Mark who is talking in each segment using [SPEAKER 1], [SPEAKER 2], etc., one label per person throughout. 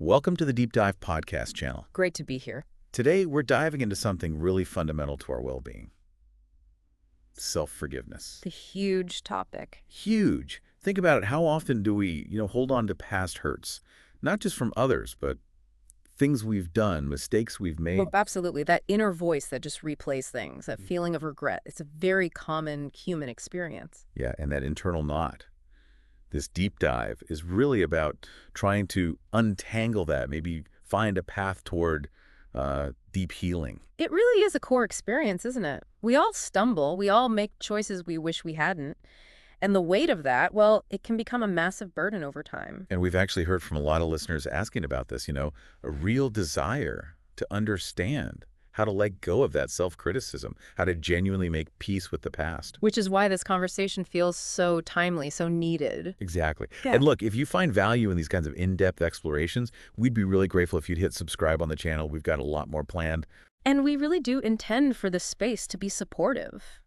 [SPEAKER 1] Welcome to the Deep Dive podcast channel.
[SPEAKER 2] Great to be here.
[SPEAKER 1] Today, we're diving into something really fundamental to our well-being. Self-forgiveness.
[SPEAKER 2] The huge topic.
[SPEAKER 1] Huge. Think about it. How often do we, hold on to past hurts? Not just from others, but things we've done, mistakes we've made.
[SPEAKER 2] Well, absolutely. That inner voice that just replays things, that feeling of regret. It's a very common human experience.
[SPEAKER 1] Yeah, and that internal knot. This deep dive is really about trying to untangle that, maybe find a path toward deep healing.
[SPEAKER 2] It really is a core experience, isn't it? We all stumble. We all make choices we wish we hadn't. And the weight of that, well, it can become a massive burden over time.
[SPEAKER 1] And we've actually heard from a lot of listeners asking about this, a real desire to understand how to let go of that self-criticism, how to genuinely make peace with the past.
[SPEAKER 2] Which is why this conversation feels so timely, so needed.
[SPEAKER 1] Exactly.
[SPEAKER 2] Yeah.
[SPEAKER 1] And look, if you find value in these kinds of in-depth explorations, we'd be really grateful if you'd hit subscribe on the channel. We've got a lot more planned.
[SPEAKER 2] And we really do intend for this space to be supportive,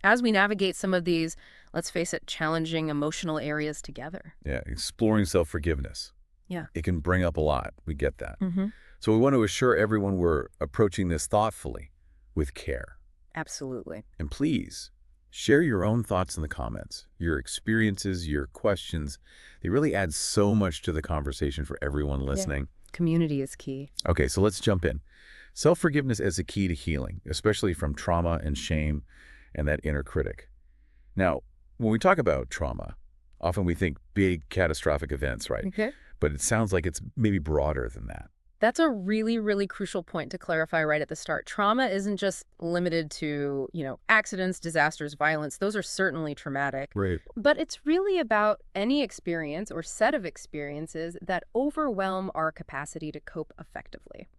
[SPEAKER 2] as we navigate some of these, let's face it, challenging emotional areas together.
[SPEAKER 1] Yeah, exploring self-forgiveness.
[SPEAKER 2] Yeah.
[SPEAKER 1] It can bring up a lot. We get that.
[SPEAKER 2] Mm-hmm.
[SPEAKER 1] So we want to assure everyone we're approaching this thoughtfully, with care.
[SPEAKER 2] Absolutely.
[SPEAKER 1] And please, share your own thoughts in the comments. Your experiences, your questions, they really add so much to the conversation for everyone listening.
[SPEAKER 2] Yeah. Community is key.
[SPEAKER 1] Okay, so let's jump in. Self-forgiveness as a key to healing, especially from trauma and shame and that inner critic. Now, when we talk about trauma, often we think big catastrophic events, right?
[SPEAKER 2] Okay.
[SPEAKER 1] But it sounds like it's maybe broader than that.
[SPEAKER 2] That's a really, really crucial point to clarify right at the start. Trauma isn't just limited to, accidents, disasters, violence. Those are certainly traumatic.
[SPEAKER 1] Right.
[SPEAKER 2] But it's really about any experience or set of experiences that overwhelm our capacity to cope effectively.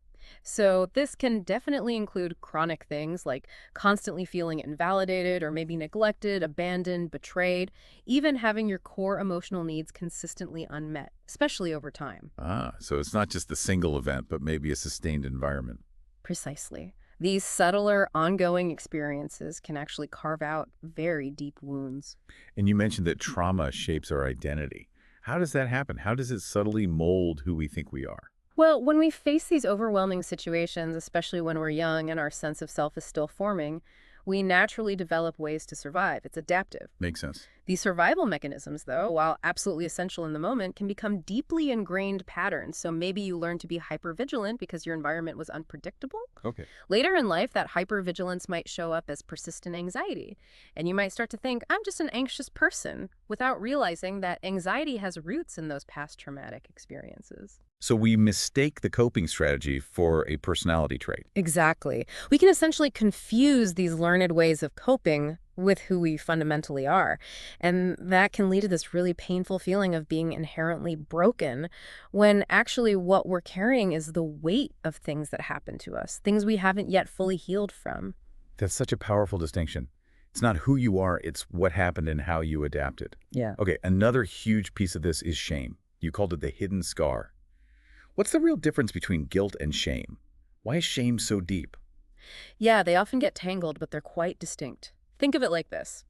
[SPEAKER 2] So this can definitely include chronic things like constantly feeling invalidated or maybe neglected, abandoned, betrayed, even having your core emotional needs consistently unmet, especially over time.
[SPEAKER 1] So it's not just the single event, but maybe a sustained environment.
[SPEAKER 2] Precisely. These subtler, ongoing experiences can actually carve out very deep wounds.
[SPEAKER 1] And you mentioned that trauma shapes our identity. How does that happen? How does it subtly mold who we think we are?
[SPEAKER 2] Well, when we face these overwhelming situations, especially when we're young and our sense of self is still forming, we naturally develop ways to survive. It's adaptive.
[SPEAKER 1] Makes sense.
[SPEAKER 2] These survival mechanisms, though, while absolutely essential in the moment, can become deeply ingrained patterns. So maybe you learn to be hypervigilant because your environment was unpredictable.
[SPEAKER 1] Okay.
[SPEAKER 2] Later in life, that hypervigilance might show up as persistent anxiety. And you might start to think, I'm just an anxious person, without realizing that anxiety has roots in those past traumatic experiences.
[SPEAKER 1] So we mistake the coping strategy for a personality trait.
[SPEAKER 2] Exactly. We can essentially confuse these learned ways of coping with who we fundamentally are. And that can lead to this really painful feeling of being inherently broken when actually what we're carrying is the weight of things that happen to us, things we haven't yet fully healed from.
[SPEAKER 1] That's such a powerful distinction. It's not who you are, it's what happened and how you adapted.
[SPEAKER 2] Yeah.
[SPEAKER 1] Okay, another huge piece of this is shame. You called it the hidden scar. What's the real difference between guilt and shame? Why is shame so deep?
[SPEAKER 2] Yeah, they often get tangled, but they're quite distinct. Think of it like this.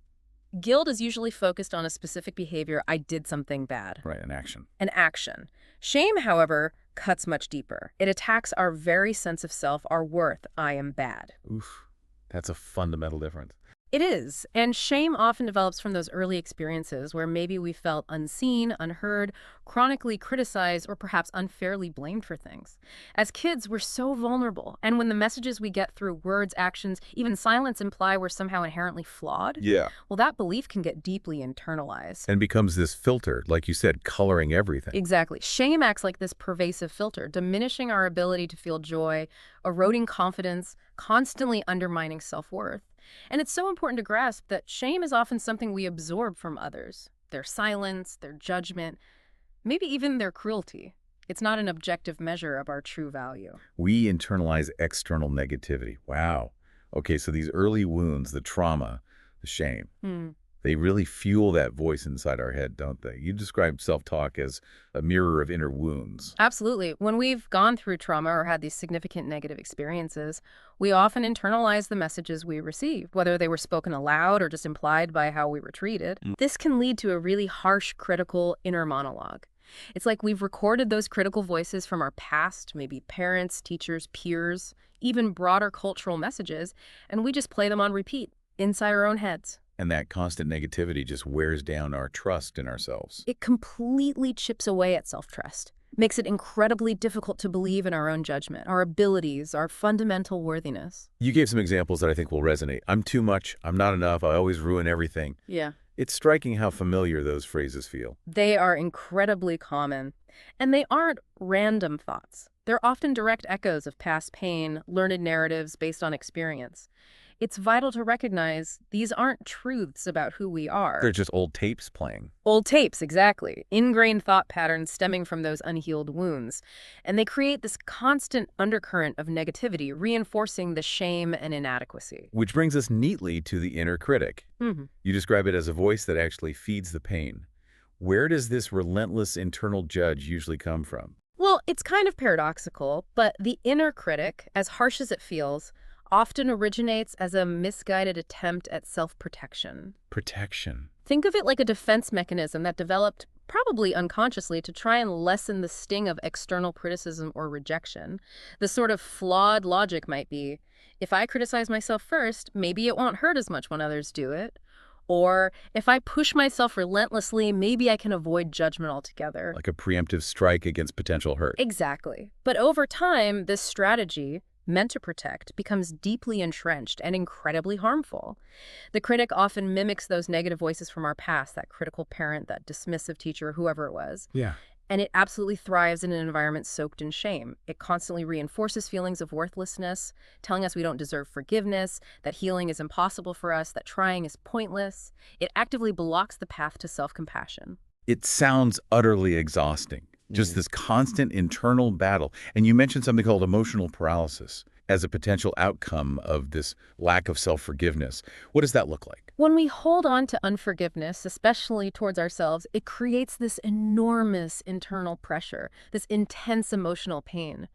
[SPEAKER 2] Guilt is usually focused on a specific behavior. I did something bad.
[SPEAKER 1] Right, an action.
[SPEAKER 2] An action. Shame, however, cuts much deeper. It attacks our very sense of self, our worth. I am bad.
[SPEAKER 1] Oof, that's a fundamental difference.
[SPEAKER 2] It is. And shame often develops from those early experiences where maybe we felt unseen, unheard, chronically criticized, or perhaps unfairly blamed for things. As kids, we're so vulnerable. And when the messages we get through words, actions, even silence imply we're somehow inherently flawed, well, that belief can get deeply internalized.
[SPEAKER 1] And becomes this filter, like you said, coloring everything.
[SPEAKER 2] Exactly. Shame acts like this pervasive filter, diminishing our ability to feel joy, eroding confidence, constantly undermining self-worth. And it's so important to grasp that shame is often something we absorb from others. Their silence, their judgment, maybe even their cruelty. It's not an objective measure of our true value.
[SPEAKER 1] We internalize external negativity. Wow. Okay, so these early wounds, the trauma, the shame, they really fuel that voice inside our head, don't they? You describe self-talk as a mirror of inner wounds.
[SPEAKER 2] Absolutely. When we've gone through trauma or had these significant negative experiences, we often internalize the messages we receive, whether they were spoken aloud or just implied by how we were treated. This can lead to a really harsh, critical inner monologue. It's like we've recorded those critical voices from our past, maybe parents, teachers, peers, even broader cultural messages, and we just play them on repeat inside our own heads.
[SPEAKER 1] And that constant negativity just wears down our trust in ourselves.
[SPEAKER 2] It completely chips away at self-trust, makes it incredibly difficult to believe in our own judgment, our abilities, our fundamental worthiness.
[SPEAKER 1] You gave some examples that I think will resonate. I'm too much. I'm not enough. I always ruin everything.
[SPEAKER 2] Yeah.
[SPEAKER 1] It's striking how familiar those phrases feel.
[SPEAKER 2] They are incredibly common, and they aren't random thoughts. They're often direct echoes of past pain, learned narratives based on experience. It's vital to recognize these aren't truths about who we are.
[SPEAKER 1] They're just old tapes playing.
[SPEAKER 2] Old tapes, exactly. Ingrained thought patterns stemming from those unhealed wounds. And they create this constant undercurrent of negativity, reinforcing the shame and inadequacy.
[SPEAKER 1] Which brings us neatly to the inner critic.
[SPEAKER 2] Hmm.
[SPEAKER 1] You describe it as a voice that actually feeds the pain. Where does this relentless internal judge usually come from?
[SPEAKER 2] Well, it's kind of paradoxical, but the inner critic, as harsh as it feels, often originates as a misguided attempt at self-protection.
[SPEAKER 1] Protection.
[SPEAKER 2] Think of it like a defense mechanism that developed, probably unconsciously, to try and lessen the sting of external criticism or rejection. The sort of flawed logic might be, if I criticize myself first, maybe it won't hurt as much when others do it. Or if I push myself relentlessly, maybe I can avoid judgment altogether.
[SPEAKER 1] Like a preemptive strike against potential hurt.
[SPEAKER 2] Exactly. But over time, this strategy, meant to protect, becomes deeply entrenched and incredibly harmful. The critic often mimics those negative voices from our past, that critical parent, that dismissive teacher, whoever it was.
[SPEAKER 1] Yeah.
[SPEAKER 2] And it absolutely thrives in an environment soaked in shame. It constantly reinforces feelings of worthlessness, telling us we don't deserve forgiveness, that healing is impossible for us, that trying is pointless. It actively blocks the path to self-compassion.
[SPEAKER 1] It sounds utterly exhausting. Just this constant internal battle. And you mentioned something called emotional paralysis as a potential outcome of this lack of self-forgiveness. What does that look like?
[SPEAKER 2] When we hold on to unforgiveness, especially towards ourselves, it creates this enormous internal pressure, this intense emotional pain.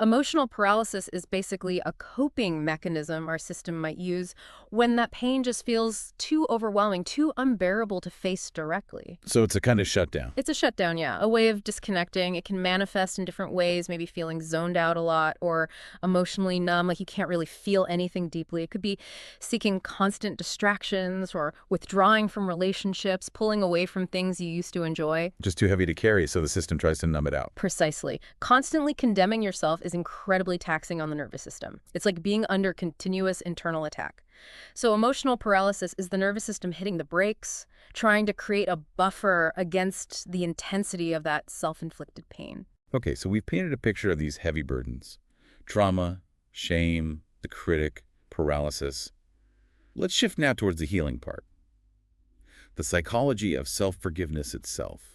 [SPEAKER 2] Emotional paralysis is basically a coping mechanism our system might use when that pain just feels too overwhelming, too unbearable to face directly.
[SPEAKER 1] So it's a kind of shutdown.
[SPEAKER 2] It's a shutdown, yeah, a way of disconnecting. It can manifest in different ways, maybe feeling zoned out a lot or emotionally numb, like you can't really feel anything deeply. It could be seeking constant distractions or withdrawing from relationships, pulling away from things you used to enjoy.
[SPEAKER 1] Just too heavy to carry, so the system tries to numb it out.
[SPEAKER 2] Precisely. Constantly condemning yourself is incredibly taxing on the nervous system. It's like being under continuous internal attack. So emotional paralysis is the nervous system hitting the brakes, trying to create a buffer against the intensity of that self-inflicted pain.
[SPEAKER 1] Okay, so we've painted a picture of these heavy burdens. Trauma, shame, the critic, paralysis. Let's shift now towards the healing part. The psychology of self-forgiveness itself.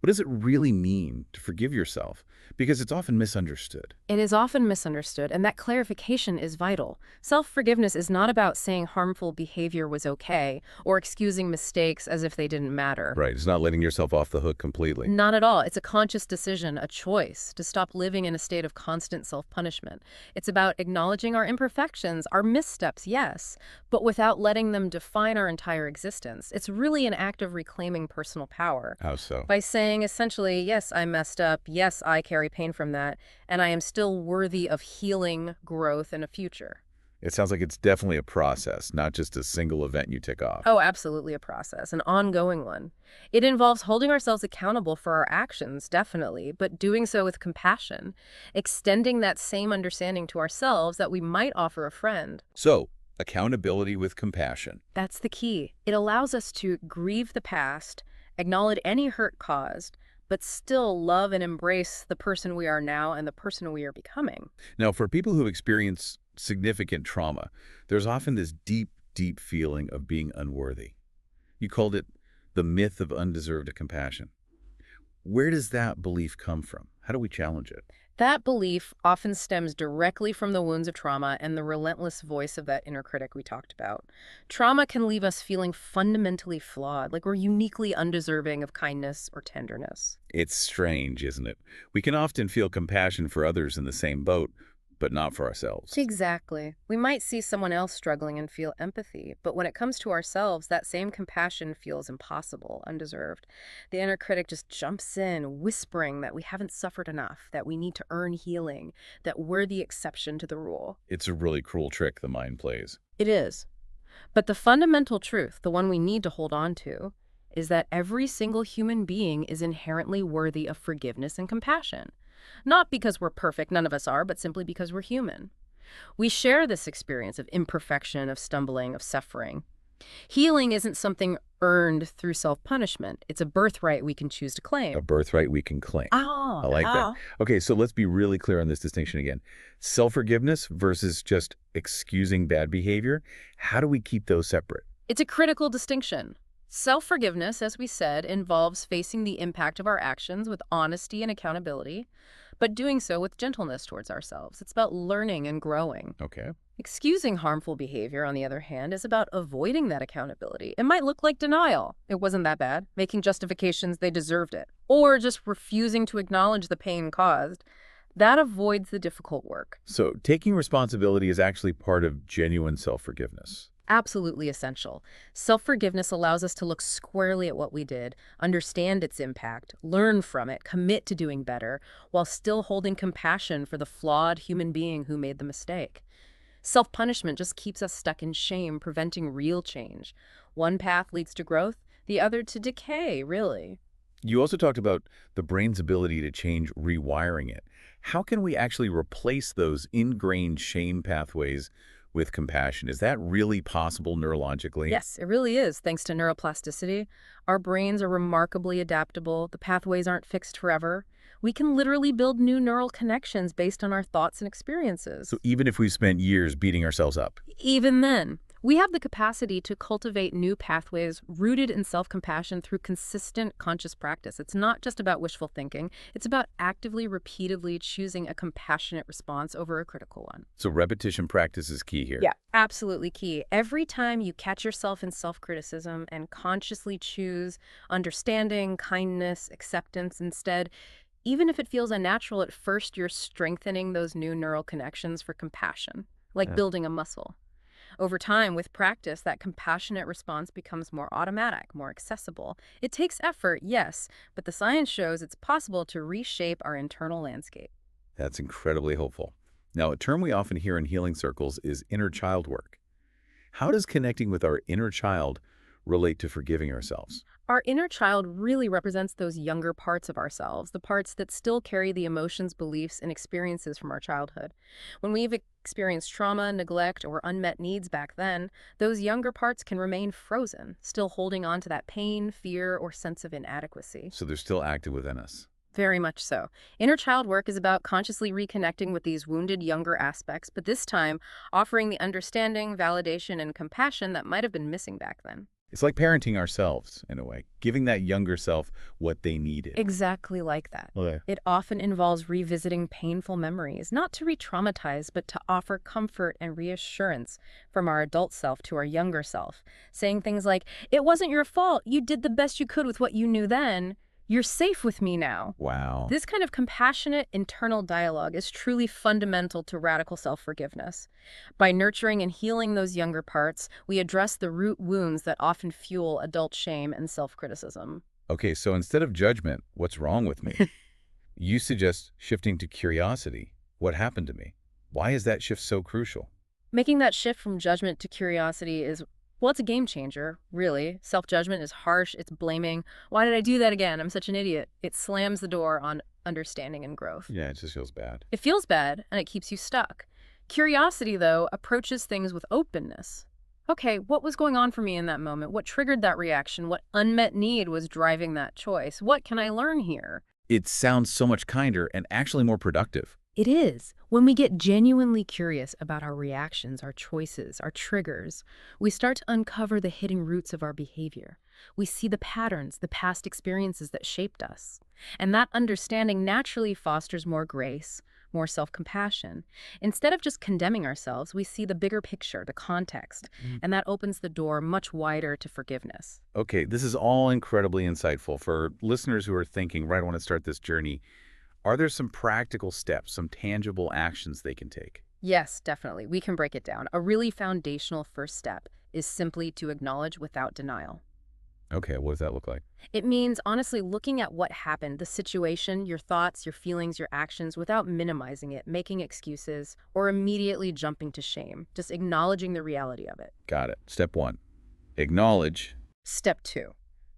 [SPEAKER 1] What does it really mean to forgive yourself? Because it's often misunderstood.
[SPEAKER 2] It is often misunderstood, and that clarification is vital. Self-forgiveness is not about saying harmful behavior was okay or excusing mistakes as if they didn't matter.
[SPEAKER 1] Right, it's not letting yourself off the hook completely.
[SPEAKER 2] Not at all. It's a conscious decision, a choice to stop living in a state of constant self-punishment. It's about acknowledging our imperfections, our missteps, yes, but without letting them define our entire existence. It's really an act of reclaiming personal power.
[SPEAKER 1] How so?
[SPEAKER 2] By saying essentially, yes, I messed up, yes, I carry pain from that, and I am still worthy of healing, growth, and a future.
[SPEAKER 1] It sounds like it's definitely a process, not just a single event you tick off.
[SPEAKER 2] Oh, absolutely a process, an ongoing one. It involves holding ourselves accountable for our actions, definitely, but doing so with compassion, extending that same understanding to ourselves that we might offer a friend.
[SPEAKER 1] So, accountability with compassion.
[SPEAKER 2] That's the key. It allows us to grieve the past, acknowledge any hurt caused, but still love and embrace the person we are now and the person we are becoming.
[SPEAKER 1] Now, for people who experience significant trauma, there's often this deep, deep feeling of being unworthy. You called it the myth of undeserved compassion. Where does that belief come from? How do we challenge it?
[SPEAKER 2] That belief often stems directly from the wounds of trauma and the relentless voice of that inner critic we talked about. Trauma can leave us feeling fundamentally flawed, like we're uniquely undeserving of kindness or tenderness.
[SPEAKER 1] It's strange, isn't it? We can often feel compassion for others in the same boat, but not for ourselves.
[SPEAKER 2] Exactly. We might see someone else struggling and feel empathy, but when it comes to ourselves, that same compassion feels impossible, undeserved. The inner critic just jumps in, whispering that we haven't suffered enough, that we need to earn healing, that we're the exception to the rule.
[SPEAKER 1] It's a really cruel trick the mind plays.
[SPEAKER 2] It is. But the fundamental truth, the one we need to hold on to, is that every single human being is inherently worthy of forgiveness and compassion. Not because we're perfect, none of us are, but simply because we're human. We share this experience of imperfection, of stumbling, of suffering. Healing isn't something earned through self-punishment. It's a birthright we can choose to
[SPEAKER 1] A
[SPEAKER 2] claim.
[SPEAKER 1] birthright we can claim.
[SPEAKER 2] Ah,
[SPEAKER 1] I like that. Okay, so let's be really clear on this distinction again. Self-forgiveness versus just excusing bad behavior. How do we keep those separate?
[SPEAKER 2] it's a critical distinction. Self-forgiveness, as we said, involves facing the impact of our actions with honesty and accountability, but doing so with gentleness towards ourselves. It's about learning and growing.
[SPEAKER 1] Okay.
[SPEAKER 2] Excusing harmful behavior, on the other hand, is about avoiding that accountability. It might look like denial. It wasn't that bad. Making justifications they deserved it. Or just refusing to acknowledge the pain caused. That avoids the difficult work.
[SPEAKER 1] So taking responsibility is actually part of genuine self-forgiveness.
[SPEAKER 2] Absolutely essential. Self-forgiveness allows us to look squarely at what we did, understand its impact, learn from it, commit to doing better, while still holding compassion for the flawed human being who made the mistake. Self-punishment just keeps us stuck in shame, preventing real change. One path leads to growth, the other to decay, really.
[SPEAKER 1] You also talked about the brain's ability to change, rewiring it. How can we actually replace those ingrained shame pathways with compassion? Is that really possible neurologically?
[SPEAKER 2] Yes, it really is, thanks to neuroplasticity. Our brains are remarkably adaptable. The pathways aren't fixed forever. We can literally build new neural connections based on our thoughts and experiences.
[SPEAKER 1] So even if we've spent years beating ourselves up.
[SPEAKER 2] Even then, we have the capacity to cultivate new pathways rooted in self-compassion through consistent conscious practice. It's not just about wishful thinking. It's about actively, repeatedly choosing a compassionate response over a critical one.
[SPEAKER 1] So repetition practice is key here.
[SPEAKER 2] Yeah, absolutely key. Every time you catch yourself in self-criticism and consciously choose understanding, kindness, acceptance instead, even if it feels unnatural at first, you're strengthening those new neural connections for compassion, like
[SPEAKER 1] Yeah.
[SPEAKER 2] building a muscle. Over time, with practice, that compassionate response becomes more automatic, more accessible. It takes effort, yes, but the science shows it's possible to reshape our internal landscape.
[SPEAKER 1] That's incredibly hopeful. Now, a term we often hear in healing circles is inner child work. How does connecting with our inner child relate to forgiving ourselves?
[SPEAKER 2] Our inner child really represents those younger parts of ourselves, the parts that still carry the emotions, beliefs, and experiences from our childhood. When we've experienced trauma, neglect, or unmet needs back then, those younger parts can remain frozen, still holding on to that pain, fear, or sense of inadequacy.
[SPEAKER 1] So they're still active within us.
[SPEAKER 2] Very much so. Inner child work is about consciously reconnecting with these wounded younger aspects, but this time offering the understanding, validation, and compassion that might have been missing back then.
[SPEAKER 1] It's like parenting ourselves, in a way, giving that younger self what they needed.
[SPEAKER 2] Exactly like that.
[SPEAKER 1] Okay.
[SPEAKER 2] It often involves revisiting painful memories, not to re-traumatize, but to offer comfort and reassurance from our adult self to our younger self. Saying things like, "It wasn't your fault. You did the best you could with what you knew then. You're safe with me now."
[SPEAKER 1] Wow.
[SPEAKER 2] This kind of compassionate internal dialogue is truly fundamental to radical self-forgiveness. By nurturing and healing those younger parts, we address the root wounds that often fuel adult shame and self-criticism.
[SPEAKER 1] Okay, so instead of judgment, what's wrong with me? You suggest shifting to curiosity. What happened to me? Why is that shift so crucial?
[SPEAKER 2] Making that shift from judgment to curiosity is, well, it's a game changer, really. Self-judgment is harsh, it's blaming. Why did I do that again? I'm such an idiot. It slams the door on understanding and growth.
[SPEAKER 1] Yeah, it just feels bad.
[SPEAKER 2] It feels bad, and it keeps you stuck. Curiosity, though, approaches things with openness. Okay, what was going on for me in that moment? What triggered that reaction? What unmet need was driving that choice? What can I learn here?
[SPEAKER 1] It sounds so much kinder and actually more productive.
[SPEAKER 2] It is. When we get genuinely curious about our reactions, our choices, our triggers, we start to uncover the hidden roots of our behavior. We see the patterns, the past experiences that shaped us. And that understanding naturally fosters more grace, more self-compassion. Instead of just condemning ourselves, we see the bigger picture, the context, and that opens the door much wider to forgiveness.
[SPEAKER 1] Okay, this is all incredibly insightful for listeners who are thinking, right, I want to start this journey. Are there some practical steps, some tangible actions they can take?
[SPEAKER 2] Yes, definitely. We can break it down. A really foundational first step is simply to acknowledge without denial.
[SPEAKER 1] Okay, what does that look like?
[SPEAKER 2] It means honestly looking at what happened, the situation, your thoughts, your feelings, your actions, without minimizing it, making excuses, or immediately jumping to shame. Just acknowledging the reality of it.
[SPEAKER 1] Got it. Step one, acknowledge.
[SPEAKER 2] Step 2,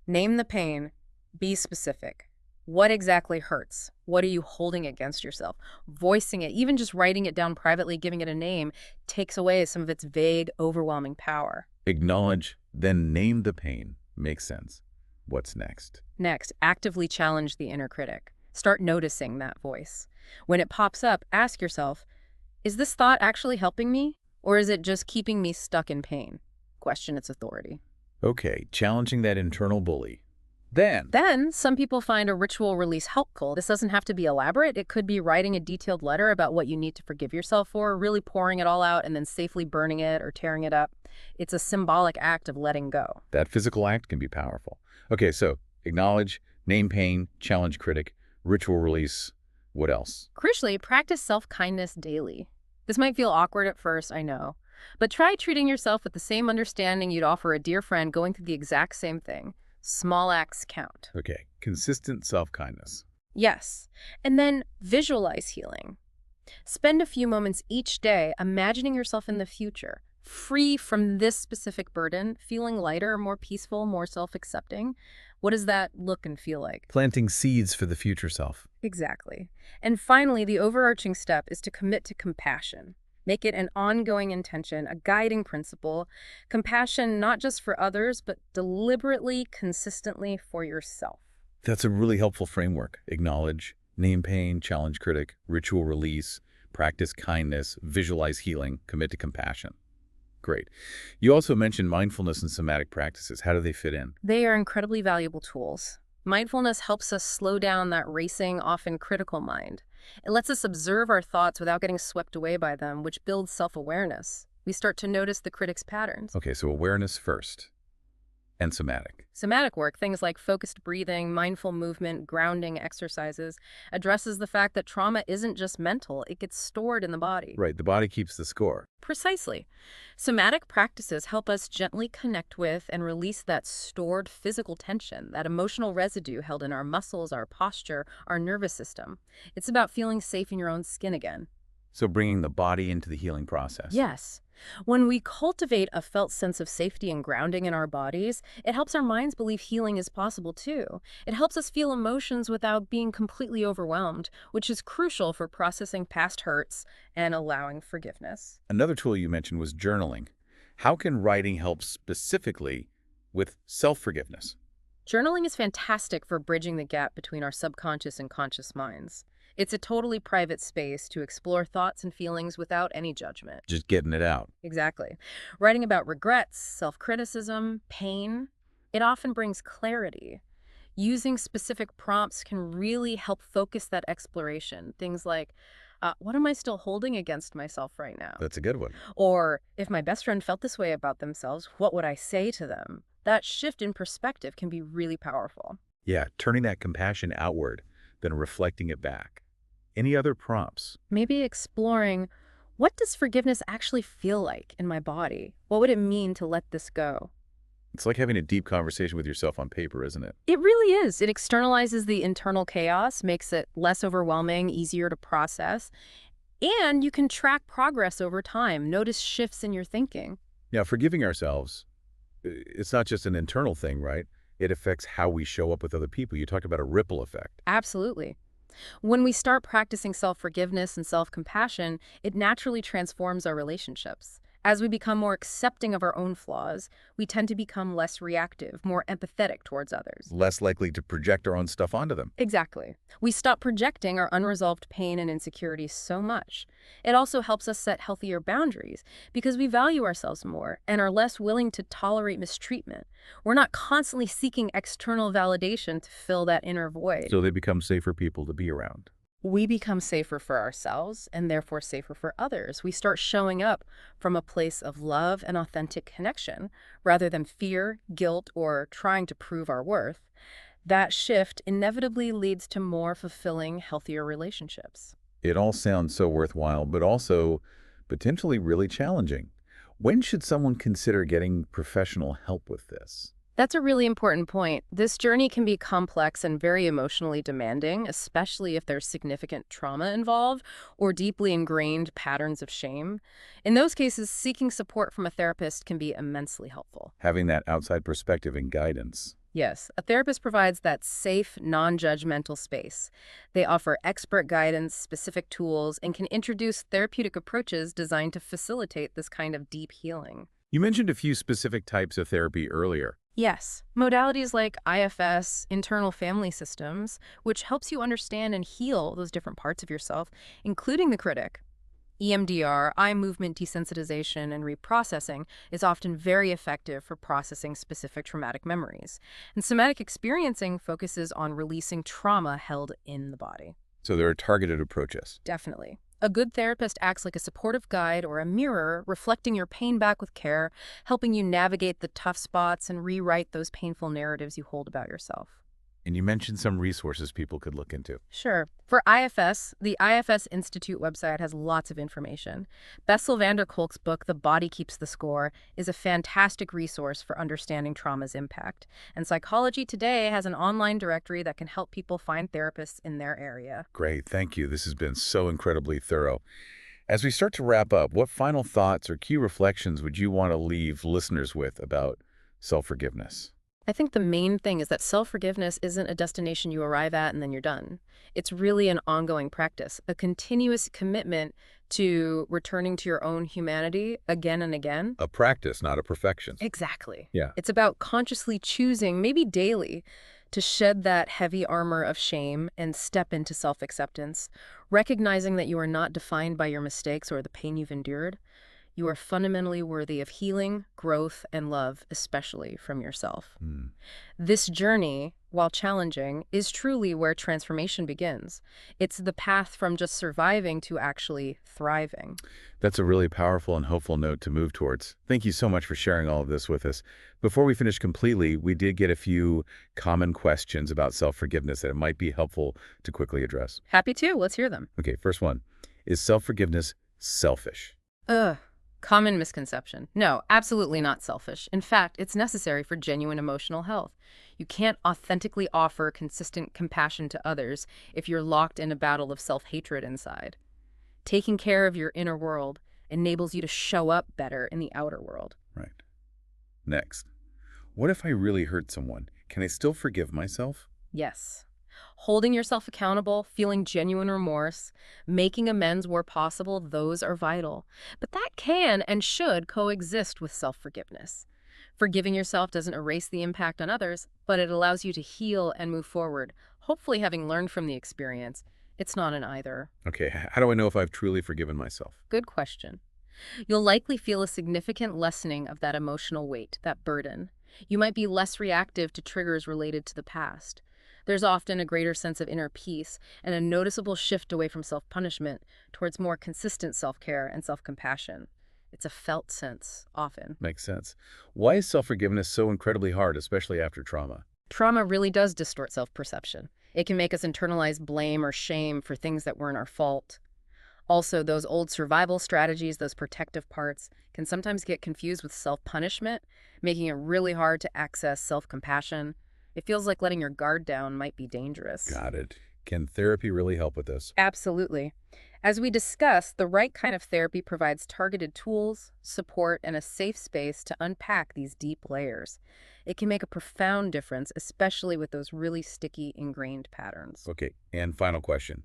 [SPEAKER 2] name the pain, be specific. What exactly hurts? What are you holding against yourself? Voicing it, even just writing it down privately, giving it a name, takes away some of its vague, overwhelming power.
[SPEAKER 1] Acknowledge, then name the pain. Makes sense. What's next?
[SPEAKER 2] Next, actively challenge the inner critic. Start noticing that voice. When it pops up, ask yourself, is this thought actually helping me? Or is it just keeping me stuck in pain? Question its authority.
[SPEAKER 1] Okay, challenging that internal bully. Then,
[SPEAKER 2] Then, some people find a ritual release helpful. This doesn't have to be elaborate. It could be writing a detailed letter about what you need to forgive yourself for, really pouring it all out and then safely burning it or tearing it up. It's a symbolic act of letting go.
[SPEAKER 1] that physical act can be powerful. Okay, so acknowledge, name pain, challenge critic, ritual release. What else?
[SPEAKER 2] Crucially, practice self-kindness daily. This might feel awkward at first, I know, but try treating yourself with the same understanding you'd offer a dear friend going through the exact same thing. Small acts count.
[SPEAKER 1] Okay, consistent self-kindness.
[SPEAKER 2] Yes, and then visualize healing. Spend a few moments each day imagining yourself in the future, free from this specific burden, feeling lighter, more peaceful, more self-accepting. What does that look and feel like?
[SPEAKER 1] Planting seeds for the future self.
[SPEAKER 2] Exactly. And finally, the overarching step is to commit to compassion. Make it an ongoing intention, a guiding principle. Compassion not just for others, but deliberately, consistently for yourself.
[SPEAKER 1] That's a really helpful framework. Acknowledge, name pain, challenge critic, ritual release, practice kindness, visualize healing, commit to compassion. Great. You also mentioned mindfulness and somatic practices. How do they fit in?
[SPEAKER 2] They are incredibly valuable tools. Mindfulness helps us slow down that racing, often critical mind. It lets us observe our thoughts without getting swept away by them, which builds self-awareness. We start to notice the critic's patterns.
[SPEAKER 1] Okay, so awareness first, and somatic.
[SPEAKER 2] Somatic work, things like focused breathing, mindful movement, grounding exercises, addresses the fact that trauma isn't just mental, it gets stored in the body.
[SPEAKER 1] Right, the body keeps the score.
[SPEAKER 2] Precisely. Somatic practices help us gently connect with and release that stored physical tension, that emotional residue held in our muscles, our posture, our nervous system. It's about feeling safe in your own skin again.
[SPEAKER 1] So bringing the body into the healing process.
[SPEAKER 2] Yes. When we cultivate a felt sense of safety and grounding in our bodies, it helps our minds believe healing is possible too. It helps us feel emotions without being completely overwhelmed, which is crucial for processing past hurts and allowing forgiveness.
[SPEAKER 1] Another tool you mentioned was journaling. How can writing help specifically with self-forgiveness?
[SPEAKER 2] Journaling is fantastic for bridging the gap between our subconscious and conscious minds. It's a totally private space to explore thoughts and feelings without any judgment.
[SPEAKER 1] Just getting it out.
[SPEAKER 2] Exactly. Writing about regrets, self-criticism, pain, it often brings clarity. Using specific prompts can really help focus that exploration. Things like, what am I still holding against myself right now?
[SPEAKER 1] That's a good one.
[SPEAKER 2] Or, if my best friend felt this way about themselves, what would I say to them? That shift in perspective can be really powerful.
[SPEAKER 1] Yeah, turning that compassion outward, then reflecting it back. Any other prompts?
[SPEAKER 2] Maybe exploring, what does forgiveness actually feel like in my body? What would it mean to let this go?
[SPEAKER 1] It's like having a deep conversation with yourself on paper, isn't it?
[SPEAKER 2] It really is. It externalizes the internal chaos, makes it less overwhelming, easier to process, and you can track progress over time, notice shifts in your thinking.
[SPEAKER 1] Yeah, forgiving ourselves, it's not just an internal thing, right? It affects how we show up with other people. You talked about a ripple effect.
[SPEAKER 2] Absolutely. When we start practicing self-forgiveness and self-compassion, it naturally transforms our relationships. As we become more accepting of our own flaws, we tend to become less reactive, more empathetic towards others.
[SPEAKER 1] Less likely to project our own stuff onto them.
[SPEAKER 2] Exactly. We stop projecting our unresolved pain and insecurities so much. It also helps us set healthier boundaries because we value ourselves more and are less willing to tolerate mistreatment. We're not constantly seeking external validation to fill that inner void.
[SPEAKER 1] So they become safer people to be around.
[SPEAKER 2] We become safer for ourselves and therefore safer for others. We start showing up from a place of love and authentic connection rather than fear, guilt, or trying to prove our worth. That shift inevitably leads to more fulfilling, healthier relationships.
[SPEAKER 1] It all sounds so worthwhile, but also potentially really challenging. When should someone consider getting professional help with this?
[SPEAKER 2] That's a really important point. This journey can be complex and very emotionally demanding, especially if there's significant trauma involved or deeply ingrained patterns of shame. In those cases, seeking support from a therapist can be immensely helpful.
[SPEAKER 1] Having that outside perspective and guidance.
[SPEAKER 2] Yes, a therapist provides that safe, non-judgmental space. They offer expert guidance, specific tools, and can introduce therapeutic approaches designed to facilitate this kind of deep healing.
[SPEAKER 1] You mentioned a few specific types of therapy earlier.
[SPEAKER 2] Yes, modalities like IFS, internal family systems, which helps you understand and heal those different parts of yourself, including the critic. EMDR, eye movement desensitization, and reprocessing is often very effective for processing specific traumatic memories. And somatic experiencing focuses on releasing trauma held in the body.
[SPEAKER 1] So there are targeted approaches.
[SPEAKER 2] Definitely. A good therapist acts like a supportive guide or a mirror, reflecting your pain back with care, helping you navigate the tough spots and rewrite those painful narratives you hold about yourself.
[SPEAKER 1] And you mentioned some resources people could look into.
[SPEAKER 2] Sure. For IFS, the IFS Institute website has lots of information. Bessel van der Kolk's book, The Body Keeps the Score, is a fantastic resource for understanding trauma's impact. And Psychology Today has an online directory that can help people find therapists in their area.
[SPEAKER 1] Great, thank you. This has been so incredibly thorough. As we start to wrap up, what final thoughts or key reflections would you want to leave listeners with about self-forgiveness?
[SPEAKER 2] I think the main thing is that self-forgiveness isn't a destination you arrive at and then you're done. It's really an ongoing practice, a continuous commitment to returning to your own humanity again and again.
[SPEAKER 1] A practice, not a perfection.
[SPEAKER 2] Exactly.
[SPEAKER 1] Yeah.
[SPEAKER 2] It's about consciously choosing, maybe daily, to shed that heavy armor of shame and step into self-acceptance, recognizing that you are not defined by your mistakes or the pain you've endured. You are fundamentally worthy of healing, growth, and love, especially from yourself. This journey, while challenging, is truly where transformation begins. It's the path from just surviving to actually thriving.
[SPEAKER 1] That's a really powerful and hopeful note to move towards. Thank you so much for sharing all of this with us. Before we finish completely, we did get a few common questions about self-forgiveness that it might be helpful to quickly address.
[SPEAKER 2] Happy to. Let's hear them.
[SPEAKER 1] Okay, first one. Is self-forgiveness selfish?
[SPEAKER 2] Ugh. Common misconception. No, absolutely not selfish. In fact, it's necessary for genuine emotional health. You can't authentically offer consistent compassion to others if you're locked in a battle of self-hatred inside. Taking care of your inner world enables you to show up better in the outer world.
[SPEAKER 1] Right. Next. What if I really hurt someone? Can I still forgive myself?
[SPEAKER 2] Yes. Holding yourself accountable, feeling genuine remorse, making amends where possible, those are vital. But that can and should coexist with self-forgiveness. Forgiving yourself doesn't erase the impact on others, but it allows you to heal and move forward, hopefully having learned from the experience. It's not an either.
[SPEAKER 1] Okay, how do I know if I've truly forgiven myself?
[SPEAKER 2] Good question. You'll likely feel a significant lessening of that emotional weight, that burden. You might be less reactive to triggers related to the past. There's often a greater sense of inner peace and a noticeable shift away from self-punishment towards more consistent self-care and self-compassion. It's a felt sense, often.
[SPEAKER 1] Makes sense. Why is self-forgiveness so incredibly hard, especially after trauma?
[SPEAKER 2] Trauma really does distort self-perception. It can make us internalize blame or shame for things that weren't our fault. Also, those old survival strategies, those protective parts, can sometimes get confused with self-punishment, making it really hard to access self-compassion. It feels like letting your guard down might be dangerous.
[SPEAKER 1] Got it. Can therapy really help with this?
[SPEAKER 2] Absolutely. As we discussed, the right kind of therapy provides targeted tools, support, and a safe space to unpack these deep layers. It can make a profound difference, especially with those really sticky, ingrained patterns.
[SPEAKER 1] Okay, and final question.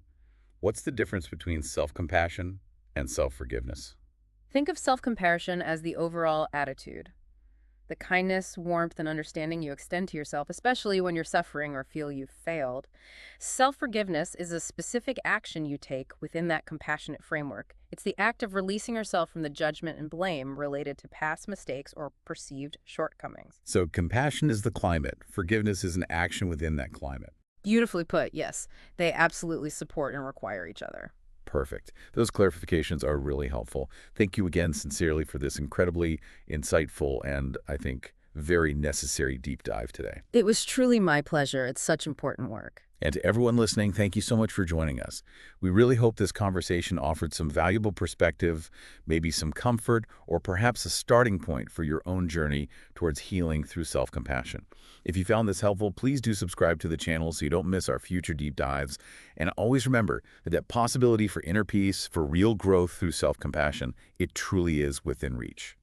[SPEAKER 1] What's the difference between self-compassion and self-forgiveness?
[SPEAKER 2] Think of self-compassion as the overall attitude. The kindness, warmth, and understanding you extend to yourself, especially when you're suffering or feel you've failed. Self-forgiveness is a specific action you take within that compassionate framework. It's the act of releasing yourself from the judgment and blame related to past mistakes or perceived shortcomings.
[SPEAKER 1] So compassion is the climate. Forgiveness is an action within that climate.
[SPEAKER 2] Beautifully put, yes. They absolutely support and require each other.
[SPEAKER 1] Perfect. Those clarifications are really helpful. Thank you again sincerely for this incredibly insightful and, I think, very necessary deep dive today.
[SPEAKER 2] It was truly my pleasure. It's such important work.
[SPEAKER 1] And to everyone listening, thank you so much for joining us. We really hope this conversation offered some valuable perspective, maybe some comfort, or perhaps a starting point for your own journey towards healing through self-compassion. If you found this helpful, please do subscribe to the channel so you don't miss our future deep dives. And always remember that possibility for inner peace, for real growth through self-compassion, it truly is within reach.